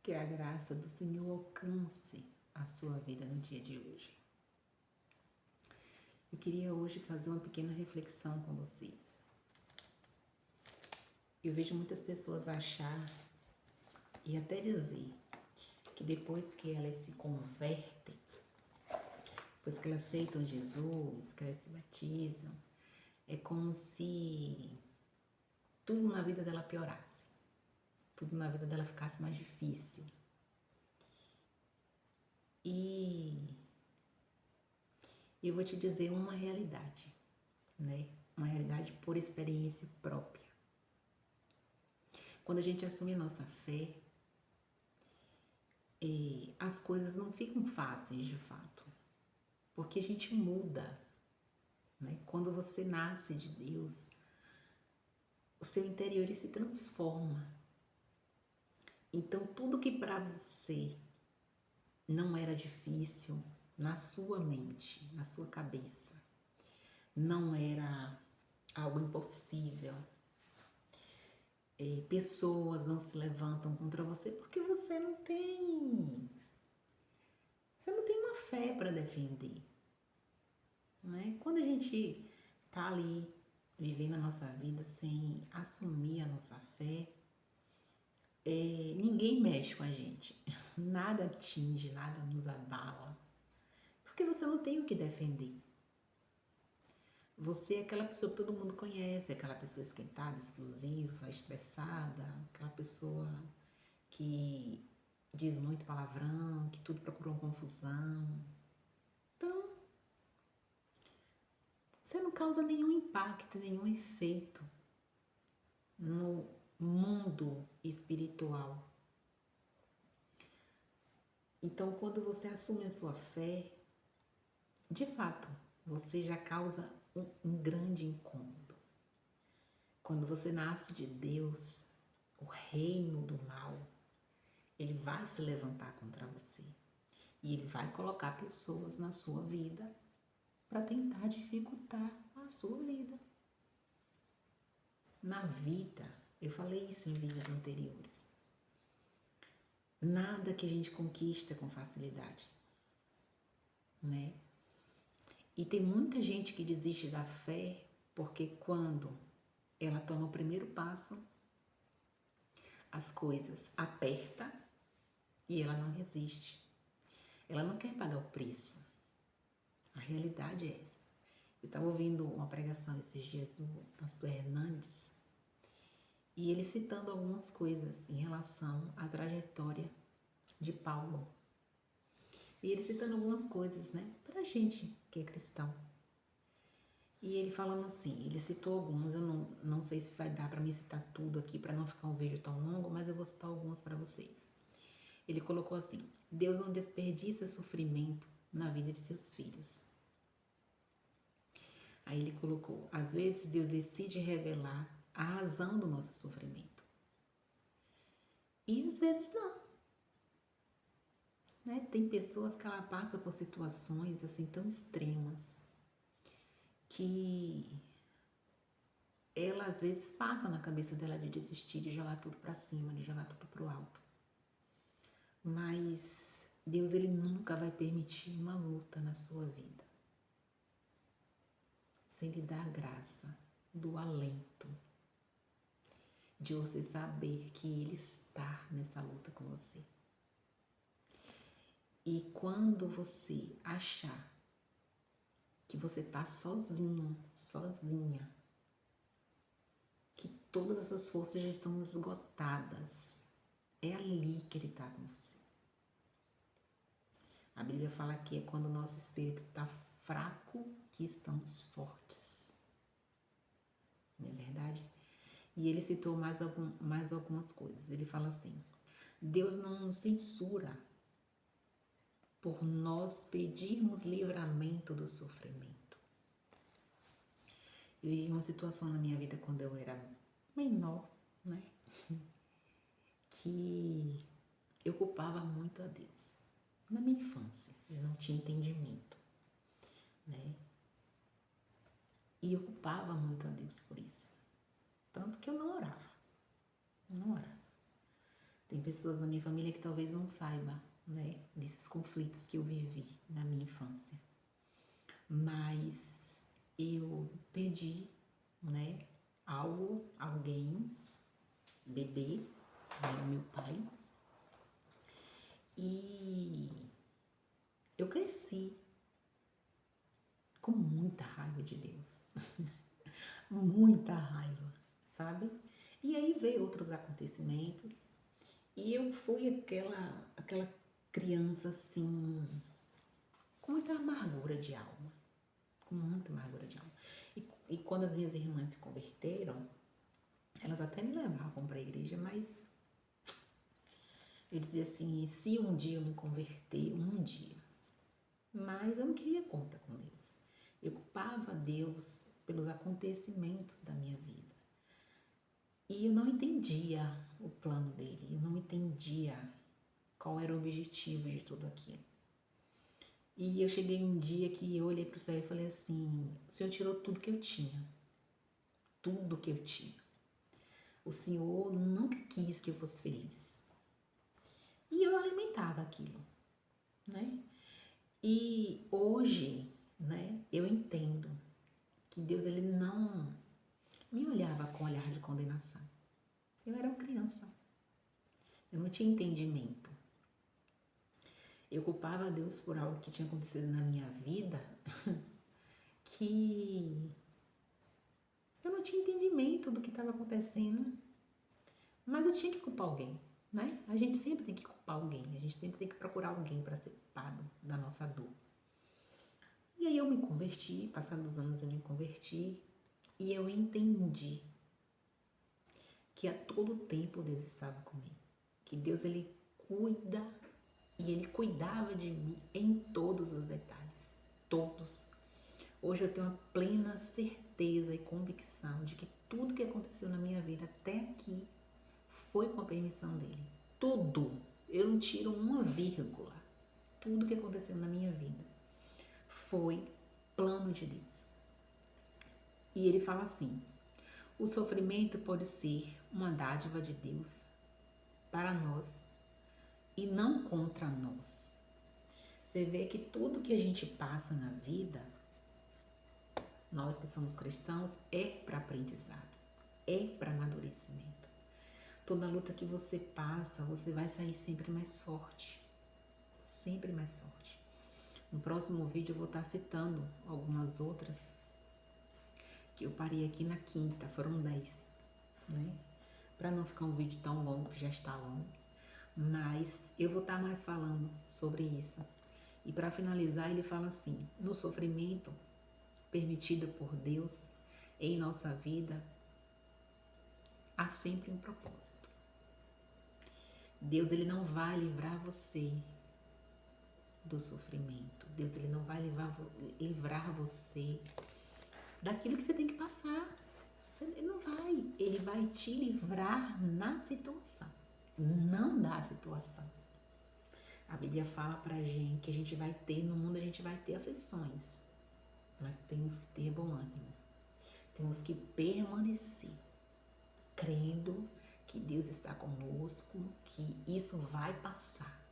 Que a graça do Senhor alcance a sua vida no dia de hoje. Eu queria hoje fazer uma pequena reflexão com vocês. Eu vejo muitas pessoas achar e até dizer que depois que elas se convertem, depois que elas aceitam Jesus, que elas se batizam, é como se tudo na vida dela piorasse, tudo na vida dela ficasse mais difícil. E eu vou te dizer uma realidade, né? Uma realidade por experiência própria. Quando a gente assume a nossa fé, as coisas não ficam fáceis de fato, porque a gente muda, né? Quando você nasce de Deus, o seu interior ele se transforma. Então tudo que para você não era difícil na sua mente, na sua cabeça, não era algo impossível. Pessoas não se levantam contra você porque você não tem uma fé para defender, né? Quando a gente tá ali vivendo a nossa vida sem assumir a nossa fé, ninguém mexe com a gente, nada atinge, nada nos abala, porque você não tem o que defender. Você é aquela pessoa que todo mundo conhece, aquela pessoa esquentada, explosiva, estressada, aquela pessoa que diz muito palavrão, que tudo procura uma confusão. Então, você não causa nenhum impacto, nenhum efeito no mundo espiritual. Então, quando você assume a sua fé, de fato, você já causa um grande incômodo. Quando você nasce de Deus, o reino do mal, ele vai se levantar contra você. E ele vai colocar pessoas na sua vida para tentar dificultar a sua vida. Na vida, eu falei isso em vídeos anteriores, nada que a gente conquista com facilidade, né? E tem muita gente que desiste da fé porque quando ela toma o primeiro passo, as coisas apertam e ela não resiste. Ela não quer pagar o preço. A realidade é essa. Eu estava ouvindo uma pregação esses dias do pastor Hernandes e ele citando algumas coisas em relação à trajetória de Paulo. E ele citando algumas coisas, né, pra gente que é cristão. E ele falando assim, ele citou algumas, eu não sei se vai dar para me citar tudo aqui para não ficar um vídeo tão longo, mas eu vou citar algumas para vocês. Ele colocou assim: Deus não desperdiça sofrimento na vida de seus filhos. Aí ele colocou: às vezes Deus decide revelar a razão do nosso sofrimento. E às vezes não. Né? Tem pessoas que ela passa por situações assim tão extremas que ela às vezes passa na cabeça dela de desistir, de jogar tudo para cima, de jogar tudo pro alto. Mas Deus ele nunca vai permitir uma luta na sua vida sem lhe dar a graça do alento de você saber que Ele está nessa luta com você. E quando você achar que você está sozinho, sozinha, que todas as suas forças já estão esgotadas, é ali que Ele está com você. A Bíblia fala que é quando o nosso espírito está fraco que estamos fortes. Não é verdade? E ele citou mais algumas coisas. Ele fala assim: Deus não nos censura por nós pedirmos livramento do sofrimento. Eu vivi uma situação na minha vida quando eu era menor, né? Que eu culpava muito a Deus. Na minha infância, eu não tinha entendimento, né? E eu culpava muito a Deus por isso. Tanto que eu não orava. Não orava. Tem pessoas na minha família que talvez não saibam, né, desses conflitos que eu vivi na minha infância. Mas eu perdi, né, algo, alguém, bebê, né, meu pai. E eu cresci com muita raiva de Deus. Muita raiva, sabe? E aí veio outros acontecimentos e eu fui aquela criança assim, com muita amargura de alma, com muita amargura de alma. E quando as minhas irmãs se converteram, elas até me levavam para a igreja, mas eu dizia assim, se um dia eu me converter, um dia. Mas eu não queria conta com Deus. Eu culpava Deus pelos acontecimentos da minha vida. E eu não entendia o plano dele, eu não entendia qual era o objetivo de tudo aquilo. E eu cheguei um dia que eu olhei para o céu e falei assim, o Senhor tirou tudo que eu tinha. Tudo que eu tinha. O Senhor nunca quis que eu fosse feliz. E eu alimentava aquilo, né? E hoje, né, eu entendo que Deus, ele não me olhava com olhar de condenação. Eu era uma criança. Eu não tinha entendimento. Eu culpava a Deus por algo que tinha acontecido na minha vida que eu não tinha entendimento do que estava acontecendo. Mas eu tinha que culpar alguém, né? A gente sempre tem que culpar alguém. A gente sempre tem que procurar alguém para ser culpado da nossa dor. E aí eu me converti, passados os anos eu me converti e eu entendi que a todo tempo Deus estava comigo. Que Deus, ele cuida e ele cuidava de mim em todos os detalhes. Todos. Hoje eu tenho uma plena certeza e convicção de que tudo que aconteceu na minha vida até aqui foi com a permissão dele. Tudo. Eu não tiro uma vírgula. Tudo que aconteceu na minha vida foi plano de Deus. E ele fala assim, o sofrimento pode ser uma dádiva de Deus para nós e não contra nós. Você vê que tudo que a gente passa na vida, nós que somos cristãos, é para aprendizado, é para amadurecimento. Toda luta que você passa, você vai sair sempre mais forte, sempre mais forte. No próximo vídeo eu vou estar citando algumas outras, que eu parei aqui na quinta, foram 10, né? Para não ficar um vídeo tão longo, que já está longo, mas eu vou estar mais falando sobre isso. E para finalizar, ele fala assim, no sofrimento permitido por Deus em nossa vida, há sempre um propósito. Deus, ele não vai livrar você do sofrimento. Deus, ele não vai livrar você daquilo que você tem que passar. Ele não vai. Ele vai te livrar na situação, não da situação. A Bíblia fala pra gente que a gente vai ter, no mundo a gente vai ter aflições, mas temos que ter bom ânimo. Temos que permanecer, crendo que Deus está conosco, que isso vai passar,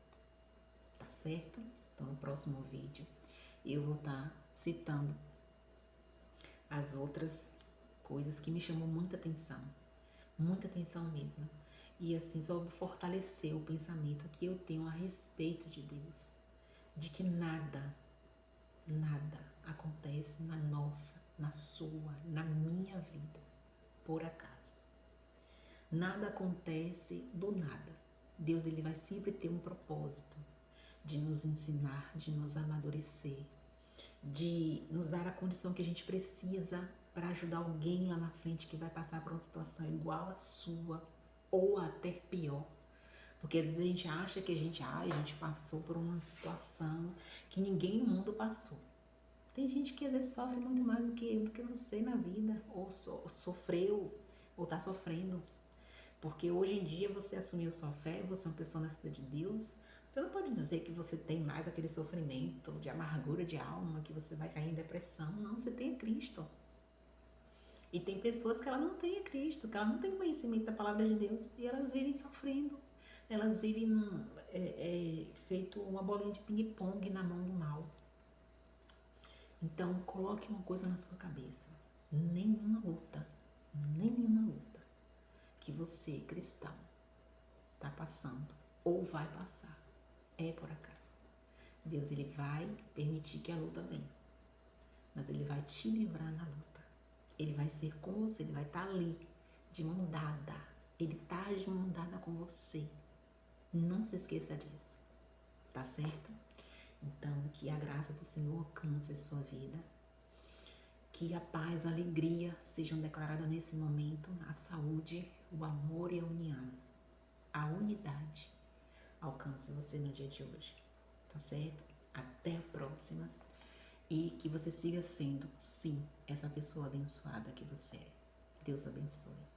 tá certo? Então, no próximo vídeo, eu vou estar citando as outras coisas que me chamam muita atenção mesmo. E assim, só fortalecer o pensamento que eu tenho a respeito de Deus, de que nada acontece na nossa, na sua, na minha vida, por acaso. Nada acontece do nada. Deus, ele vai sempre ter um propósito de nos ensinar, de nos amadurecer, de nos dar a condição que a gente precisa para ajudar alguém lá na frente que vai passar por uma situação igual à sua ou até pior. Porque às vezes a gente acha que a gente passou por uma situação que ninguém no mundo passou. Tem gente que às vezes sofre muito mais do que você na vida, ou sofreu, ou está sofrendo. Porque hoje em dia você assumiu sua fé, você é uma pessoa nascida de Deus, você não pode dizer que você tem mais aquele sofrimento de amargura de alma, que você vai cair em depressão. Não, você tem Cristo. E tem pessoas que ela não tem Cristo, que ela não tem conhecimento da palavra de Deus e elas vivem sofrendo. Elas vivem feito uma bolinha de ping-pong na mão do mal. Então, coloque uma coisa na sua cabeça. Nenhuma luta que você, cristão, está passando ou vai passar é por acaso. Deus, ele vai permitir que a luta venha, mas ele vai te livrar na luta. Ele vai ser com você, ele vai estar ali, de mão dada. Ele está de mão dada com você. Não se esqueça disso, tá certo? Então, que a graça do Senhor alcance a sua vida. Que a paz, a alegria sejam declaradas nesse momento, a saúde, o amor e a união. A unidade alcance você no dia de hoje, tá certo? Até a próxima. E que você siga sendo, sim, essa pessoa abençoada que você é. Deus abençoe.